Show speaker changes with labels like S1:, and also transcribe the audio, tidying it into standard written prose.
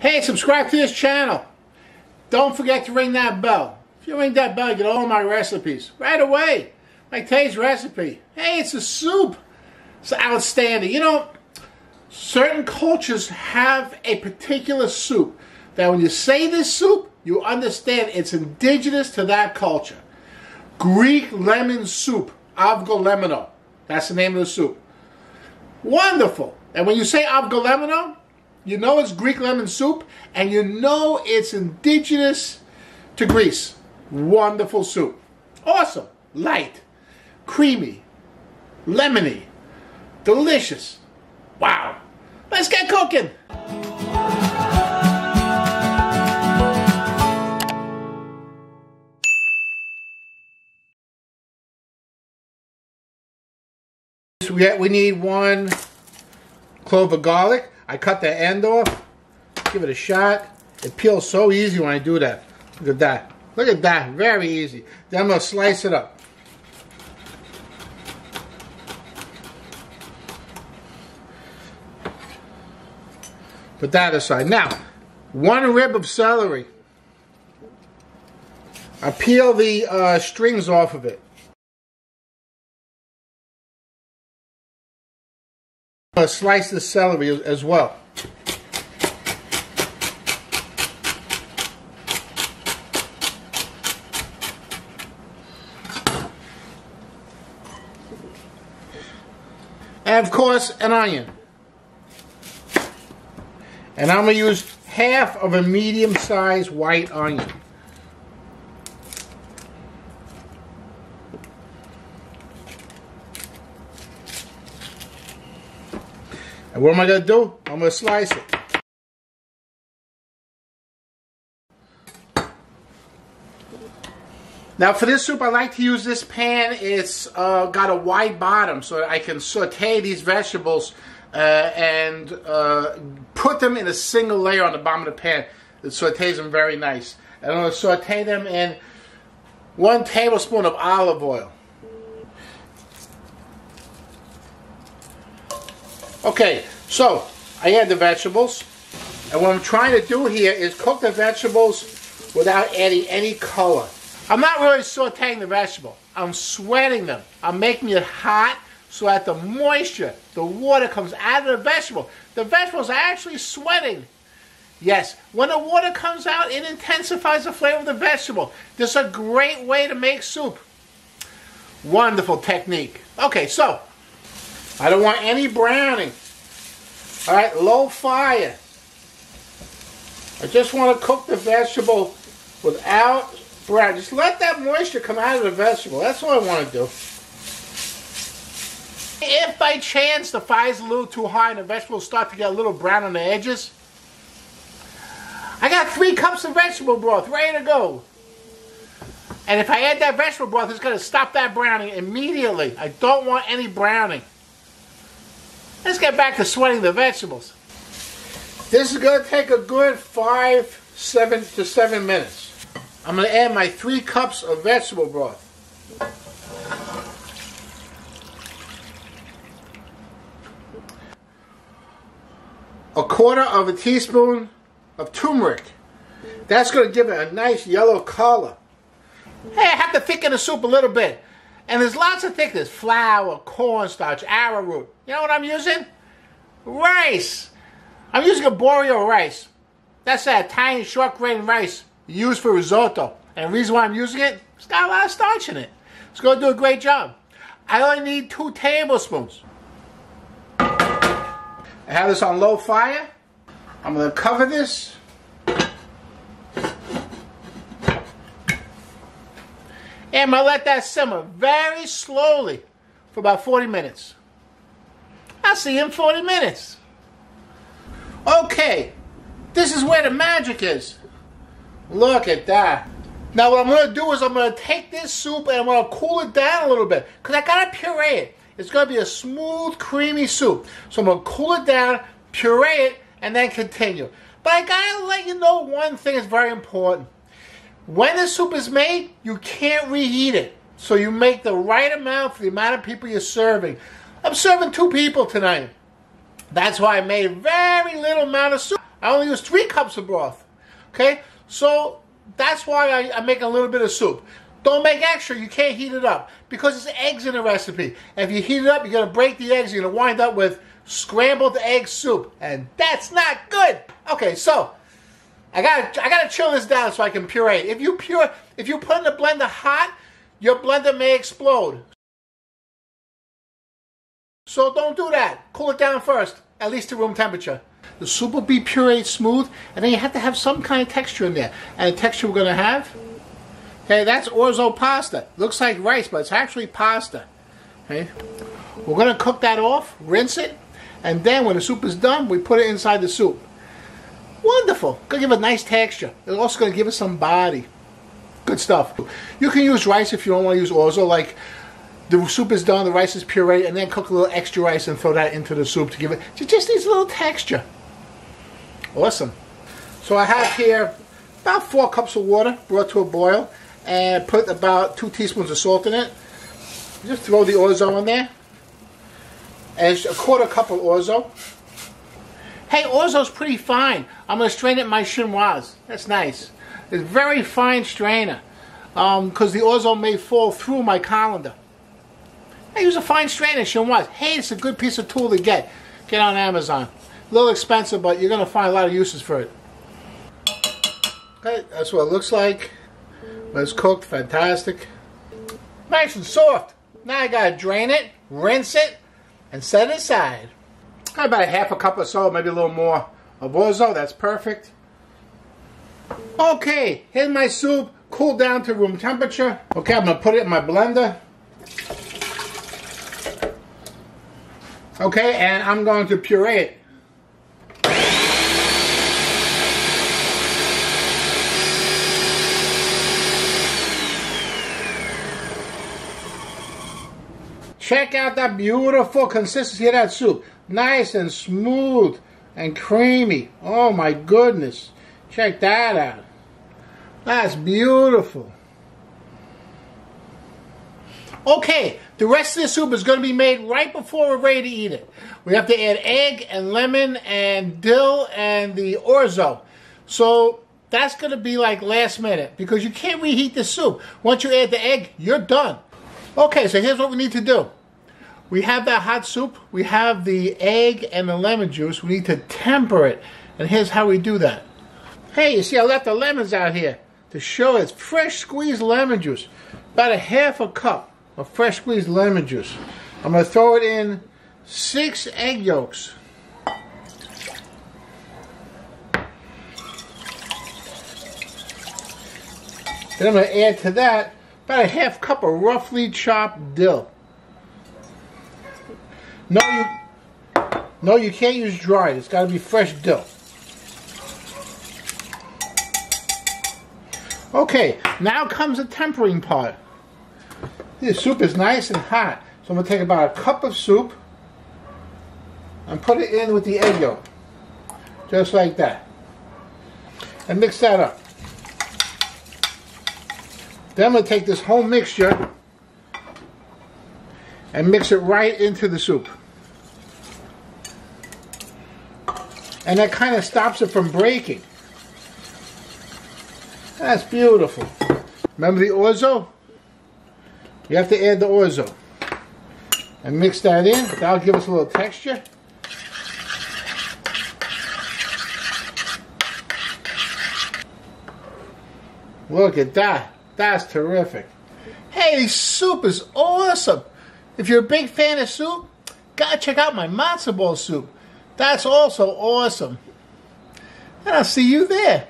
S1: Hey, subscribe to this channel. Don't forget to ring that bell. If you ring that bell, you get all my recipes right away. Like today's recipe. Hey, it's a soup. It's outstanding. You know, certain cultures have a particular soup that when you say this soup, you understand it's indigenous to that culture. Greek lemon soup, Avgolemono. That's the name of the soup. Wonderful. And when you say Avgolemono, you know it's Greek lemon soup, and you know it's indigenous to Greece. Wonderful soup. Awesome. Light. Creamy. Lemony. Delicious. Wow. Let's get cooking. We need 1 clove of garlic. I cut the end off. Give it a shot. It peels so easy when I do that. Look at that. Look at that. Very easy. Then I'm going to slice it up. Put that aside. Now, 1 rib of celery. I peel the strings off of it. I'm going to slice the celery as well. And of course, an onion. And I'm going to use half of a medium-sized white onion. And what am I going to do? I'm going to slice it. Now for this soup, I like to use this pan. It's got a wide bottom so I can saute these vegetables and put them in a single layer on the bottom of the pan. It sautés them very nice. And I'm going to saute them in 1 tablespoon of olive oil. Okay, so I add the vegetables, and what I'm trying to do here is cook the vegetables without adding any color. I'm not really sauteing the vegetable. I'm sweating them. I'm making it hot so that the moisture, the water comes out of the vegetable. The vegetables are actually sweating. Yes, when the water comes out, it intensifies the flavor of the vegetable. This is a great way to make soup. Wonderful technique. Okay, so I don't want any browning. Alright, low fire. I just want to cook the vegetable without brown. Just let that moisture come out of the vegetable. That's what I want to do. If by chance the fire's a little too high and the vegetables start to get a little brown on the edges, I got 3 cups of vegetable broth ready to go. And if I add that vegetable broth, it's going to stop that browning immediately. I don't want any browning. Let's get back to sweating the vegetables. This is going to take a good 7 to 7 minutes. I'm going to add my 3 cups of vegetable broth. A 1/4 teaspoon of turmeric. That's going to give it a nice yellow color. Hey, I have to thicken the soup a little bit. And there's lots of thickness. Flour, cornstarch, arrowroot. You know what I'm using? Rice. I'm using aborio rice. That's that tiny short grain rice used for risotto. And the reason why I'm using it, it's got a lot of starch in it. It's going to do a great job. I only need 2 tablespoons. I have this on low fire. I'm going to cover this. And I'm going to let that simmer very slowly for about 40 minutes. I'll see you in 40 minutes. Okay, this is where the magic is. Look at that. Now what I'm going to do is I'm going to take this soup and I'm going to cool it down a little bit. Because I got to puree it. It's going to be a smooth, creamy soup. So I'm going to cool it down, puree it, and then continue. But I got to let you know one thing is very important. When the soup is made, you can't reheat it. So you make the right amount for the amount of people you're serving. I'm serving 2 people tonight. That's why I made a very little amount of soup. I only use 3 cups of broth. Okay, so that's why I make a little bit of soup. Don't make extra. You can't heat it up because there's eggs in the recipe. And if you heat it up, you're going to break the eggs. You're going to wind up with scrambled egg soup, and that's not good. Okay, so I gotta chill this down so I can puree. If you put in the blender hot, your blender may explode. So don't do that. Cool it down first, at least to room temperature. The soup will be pureed smooth, and then you have to have some kind of texture in there. And the texture we're going to have, okay, that's orzo pasta. Looks like rice, but it's actually pasta. Okay, we're going to cook that off, rinse it, and then when the soup is done, we put it inside the soup. Wonderful. Going to give it a nice texture. It's also going to give it some body. Good stuff. You can use rice if you don't want to use orzo, like the soup is done, the rice is pureed, and then cook a little extra rice and throw that into the soup to give it, just needs a little texture. Awesome. So I have here about 4 cups of water brought to a boil, and put about 2 teaspoons of salt in it. Just throw the orzo in there, and a 1/4 cup of orzo. Hey, orzo's pretty fine. I'm going to strain it in my chinoise. That's nice. It's a very fine strainer, because the orzo may fall through my colander. I use a fine strainer chinoise. Hey, it's a good piece of tool to get. Get on Amazon. A little expensive, but you're going to find a lot of uses for it. Okay, that's what it looks like. When it's cooked, fantastic. Nice and soft. Now I got to drain it, rinse it, and set it aside. Got about a 1/2 cup or so, maybe a little more of orzo. That's perfect. Okay, here's my soup. Cooled down to room temperature. Okay, I'm going to put it in my blender. Okay, and I'm going to puree it. Check out that beautiful consistency of that soup. Nice and smooth and creamy. Oh my goodness. Check that out. That's beautiful. Okay, the rest of the soup is going to be made right before we're ready to eat it. We have to add egg and lemon and dill and the orzo. So that's going to be like last minute because you can't reheat the soup. Once you add the egg, you're done. Okay, so here's what we need to do. We have that hot soup. We have the egg and the lemon juice. We need to temper it. And here's how we do that. Hey, you see I left the lemons out here to show it's fresh squeezed lemon juice. About a 1/2 cup of fresh squeezed lemon juice. I'm going to throw it in 6 egg yolks. Then I'm going to add to that about a 1/2 cup of roughly chopped dill. No, you can't use dried. It's got to be fresh dill. Okay, now comes the tempering part. This soup is nice and hot, so I'm going to take about a cup of soup and put it in with the egg yolk, just like that, and mix that up. Then I'm going to take this whole mixture and mix it right into the soup. And that kind of stops it from breaking. That's beautiful. Remember the orzo? You have to add the orzo. And mix that in. That'll give us a little texture. Look at that. That's terrific. Hey, this soup is awesome. If you're a big fan of soup, gotta check out my matzo ball soup. That's also awesome. And I'll see you there.